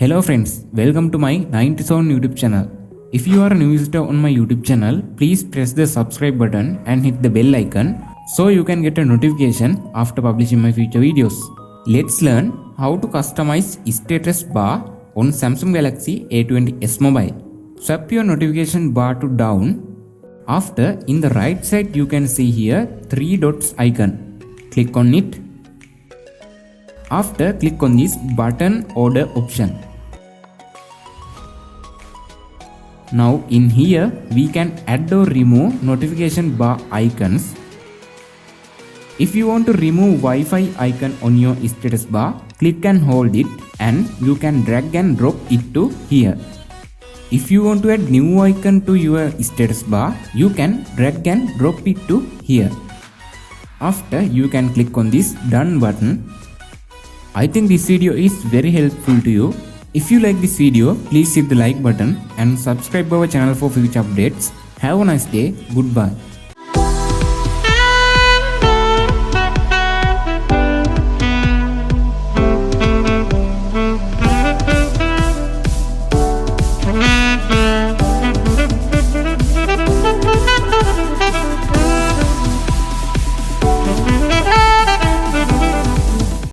Hello friends, welcome to my 90s on YouTube channel. If you are a new visitor on my YouTube channel, please press the subscribe button and hit the bell icon so you can get a notification after publishing my future videos. Let's learn how to customize status bar on Samsung Galaxy A20s mobile. Swap your notification bar to down. After, in the right side you can see here 3 dots icon. Click on it. After, click on this button order option. Now in here we can add or remove notification bar icons. If you want to remove Wi-Fi icon on your status bar, click and hold it and you can drag and drop it to here. If you want to add new icon to your status bar, you can drag and drop it to here. After, you can click on this done button. I think this video is very helpful to you. If you like this video, please hit the like button and subscribe our channel for future updates. Have a nice day. Goodbye.